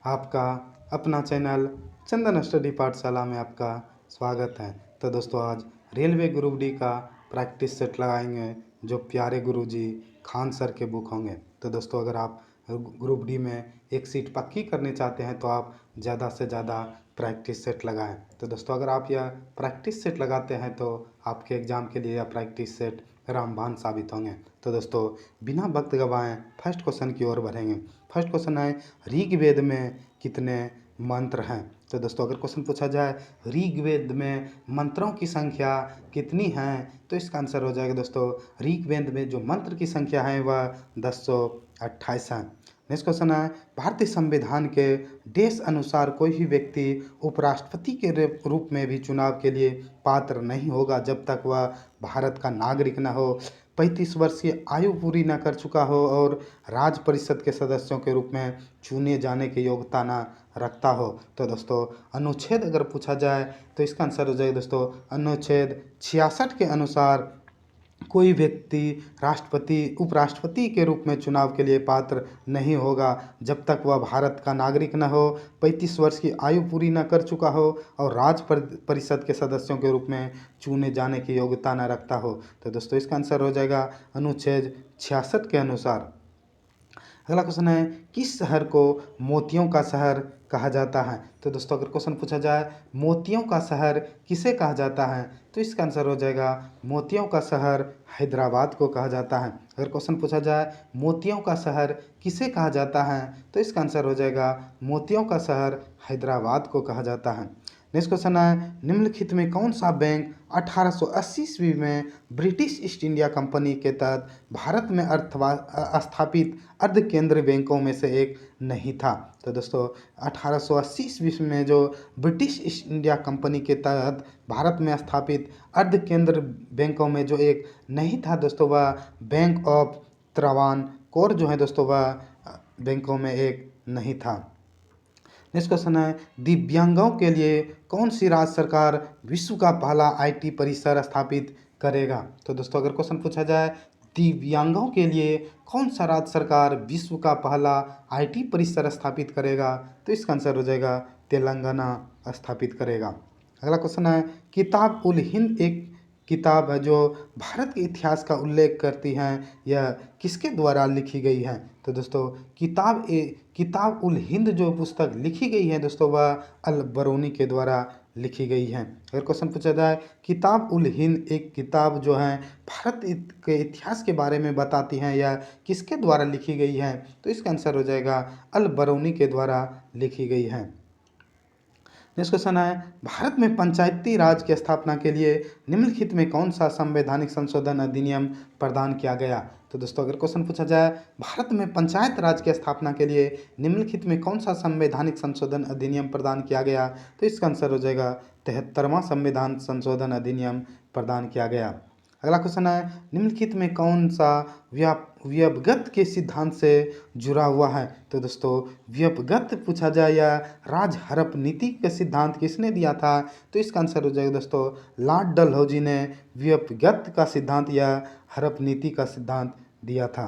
आपका अपना चैनल चंदन स्टडी पाठशाला में आपका स्वागत है। तो दोस्तों आज रेलवे ग्रुप डी का प्रैक्टिस सेट लगाएंगे जो प्यारे गुरुजी खान सर के बुक होंगे। तो दोस्तों अगर आप ग्रुप डी में एक सीट पक्की करनी चाहते हैं तो आप ज़्यादा से ज़्यादा प्रैक्टिस सेट लगाएं। तो दोस्तों अगर आप यह प्रैक्टिस सेट लगाते हैं तो आपके एग्ज़ाम के लिए यह प्रैक्टिस सेट रामबाण साबित होंगे। तो दोस्तों बिना वक्त गवाएं फर्स्ट क्वेश्चन की ओर बढ़ेंगे। फर्स्ट क्वेश्चन है ऋग्वेद में कितने मंत्र हैं। तो दोस्तों अगर क्वेश्चन पूछा जाए ऋग्वेद में मंत्रों की संख्या कितनी हैं तो इसका आंसर हो जाएगा दोस्तों ऋग्वेद में जो मंत्र की संख्या है वह 1028 है। नेक्स्ट क्वेश्चन है भारतीय संविधान के देश अनुसार कोई भी व्यक्ति उपराष्ट्रपति के रूप में भी चुनाव के लिए पात्र नहीं होगा जब तक वह भारत का नागरिक न हो, 35 वर्ष की आयु पूरी न कर चुका हो और राज्य परिषद के सदस्यों के रूप में चुने जाने की योग्यता न रखता हो। तो दोस्तों अनुच्छेद अगर पूछा जाए तो इसका आंसर हो जाएगा दोस्तों अनुच्छेद 66 के अनुसार कोई व्यक्ति राष्ट्रपति उपराष्ट्रपति के रूप में चुनाव के लिए पात्र नहीं होगा जब तक वह भारत का नागरिक न हो, 35 वर्ष की आयु पूरी न कर चुका हो और राज्य परिषद के सदस्यों के रूप में चुने जाने की योग्यता न रखता हो। तो दोस्तों इसका आंसर हो जाएगा अनुच्छेद 66 के अनुसार। अगला क्वेश्चन है किस शहर को मोतियों का शहर कहा जाता है। तो दोस्तों अगर क्वेश्चन पूछा जाए मोतियों का शहर किसे कहा जाता है तो इसका आंसर हो जाएगा मोतियों का शहर हैदराबाद को कहा जाता है। अगर क्वेश्चन पूछा जाए मोतियों का शहर किसे कहा जाता है तो इसका आंसर हो जाएगा मोतियों का शहर हैदराबाद को कहा जाता है। नेक्स्ट क्वेश्चन है निम्नलिखित में कौन सा बैंक 1880 ईस्वी में ब्रिटिश ईस्ट इंडिया कंपनी के तहत भारत में स्थापित अर्ध केंद्रीय बैंकों में से एक नहीं था। तो दोस्तों 1880 ईस्वी में जो ब्रिटिश ईस्ट इंडिया कंपनी के तहत भारत में स्थापित अर्ध केंद्र बैंकों में जो एक नहीं था दोस्तों वह बैंक ऑफ त्रावणकोर जो है दोस्तों वह बैंकों में एक नहीं था। नेक्स्ट क्वेश्चन है दिव्यांगों के लिए कौन सी राज्य सरकार विश्व का पहला आईटी परिसर स्थापित करेगा। तो दोस्तों अगर क्वेश्चन पूछा जाए दिव्यांगों के लिए कौन सा राज्य सरकार विश्व का पहला आईटी परिसर स्थापित करेगा तो इसका आंसर हो जाएगा तेलंगाना स्थापित करेगा। अगला क्वेश्चन है किताब उल हिंद एक किताब है जो भारत के इतिहास का उल्लेख करती हैं, यह किसके द्वारा लिखी गई है। तो दोस्तों किताब उल हिंद जो पुस्तक लिखी गई है दोस्तों वह अल बरूनी के द्वारा लिखी गई है। अगर क्वेश्चन पूछा जाए किताब उल हिंद एक किताब जो है भारत के इतिहास के बारे में बताती हैं, यह किसके द्वारा लिखी गई है तो इसका आंसर हो जाएगा अल बरूनी के द्वारा लिखी गई है। नेक्स्ट क्वेश्चन है भारत में पंचायती राज की स्थापना के लिए निम्नलिखित में कौन सा संवैधानिक संशोधन अधिनियम प्रदान किया गया। तो दोस्तों अगर क्वेश्चन पूछा जाए भारत में पंचायत राज की स्थापना के लिए निम्नलिखित में कौन सा संवैधानिक संशोधन अधिनियम प्रदान किया गया तो इसका आंसर हो जाएगा 73वां संविधान संशोधन अधिनियम प्रदान किया गया। अगला क्वेश्चन है निम्नलिखित में कौन सा व्यपगत के सिद्धांत से जुड़ा हुआ है। तो दोस्तों व्यपगत पूछा जाए या राज हड़प नीति का सिद्धांत किसने दिया था तो इसका आंसर हो जाएगा दोस्तों लॉर्ड डलहौजी ने व्यपगत का सिद्धांत या हड़प नीति का सिद्धांत दिया था।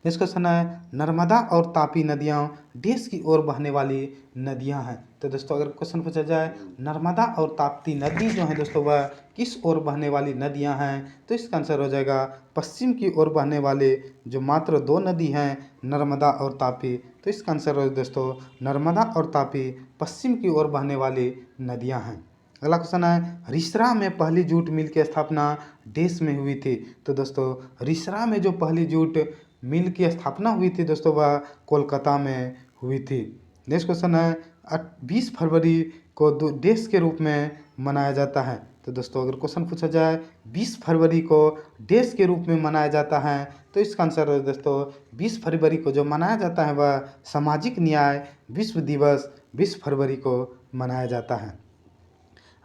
नेक्स्ट क्वेश्चन है नर्मदा और तापी नदियाँ देश की ओर बहने वाली नदियाँ हैं। तो दोस्तों अगर क्वेश्चन पूछा जाए नर्मदा और ताप्ती नदी जो है दोस्तों वह किस ओर बहने वाली नदियाँ हैं तो इसका आंसर हो जाएगा पश्चिम की ओर बहने वाले जो मात्र दो नदी हैं नर्मदा और तापी। तो इसका आंसर हो दोस्तों नर्मदा और तापी पश्चिम की ओर बहने वाली नदियाँ हैं। अगला क्वेश्चन है रिसरा में पहली जूट मिल की स्थापना देश में हुई थी। तो दोस्तों रिसरा में जो पहली जूट मिल की स्थापना हुई थी दोस्तों वह कोलकाता में हुई थी। नेक्स्ट क्वेश्चन है 20 फरवरी को देश के रूप में मनाया जाता है। तो दोस्तों अगर क्वेश्चन पूछा जाए 20 फरवरी को देश के रूप में मनाया जाता है तो इसका आंसर है दोस्तों 20 फरवरी को जो मनाया जाता है वह सामाजिक न्याय विश्व दिवस 20 फरवरी को मनाया जाता है।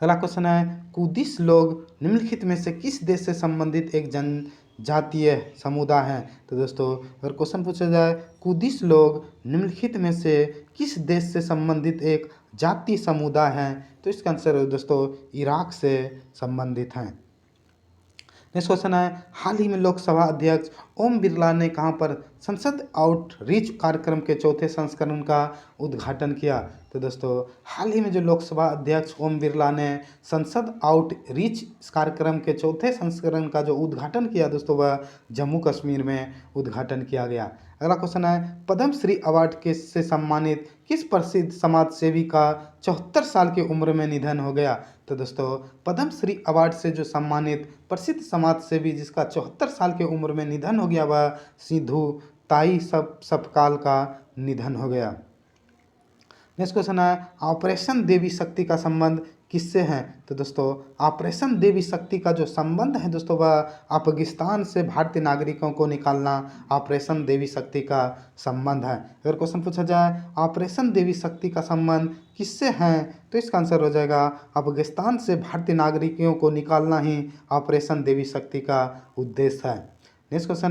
अगला क्वेश्चन है कुदिश लोग निम्नलिखित में से किस देश से संबंधित एक जनजातीय समुदाय है। तो दोस्तों अगर क्वेश्चन पूछा जाए कुदिश लोग निम्नलिखित में से किस देश से संबंधित एक जातीय समुदाय है तो इसका आंसर दोस्तों इराक से संबंधित हैं। नेक्स्ट क्वेश्चन है, हाल ही में लोकसभा अध्यक्ष ओम बिरला ने कहाँ पर संसद आउटरीच कार्यक्रम के चौथे संस्करण का उद्घाटन किया? तो दोस्तों हाल ही में जो लोकसभा अध्यक्ष ओम बिरला ने संसद आउटरीच कार्यक्रम के चौथे संस्करण का जो उद्घाटन किया दोस्तों, वह जम्मू कश्मीर में उद्घाटन किया गया। अगला क्वेश्चन है, पद्म श्री अवार्ड के से सम्मानित किस प्रसिद्ध समाज सेवी का 74 साल की उम्र में निधन हो गया? तो दोस्तों पद्म श्री अवार्ड से जो सम्मानित प्रसिद्ध समाज सेवी जिसका 74 साल की उम्र में निधन हो गया, वह सिद्धू ताई सपकाल का निधन हो गया। नेक्स्ट क्वेश्चन है, ऑपरेशन देवी शक्ति का संबंध किससे है? तो दोस्तों ऑपरेशन देवी शक्ति का जो संबंध है दोस्तों, वह अफगानिस्तान से भारतीय नागरिकों को निकालना ऑपरेशन देवी शक्ति का संबंध है। अगर क्वेश्चन पूछा जाए ऑपरेशन देवी शक्ति का संबंध किससे है, तो इसका आंसर हो जाएगा अफगानिस्तान से भारतीय नागरिकों को निकालना ही ऑपरेशन देवी शक्ति का उद्देश्य है। Next question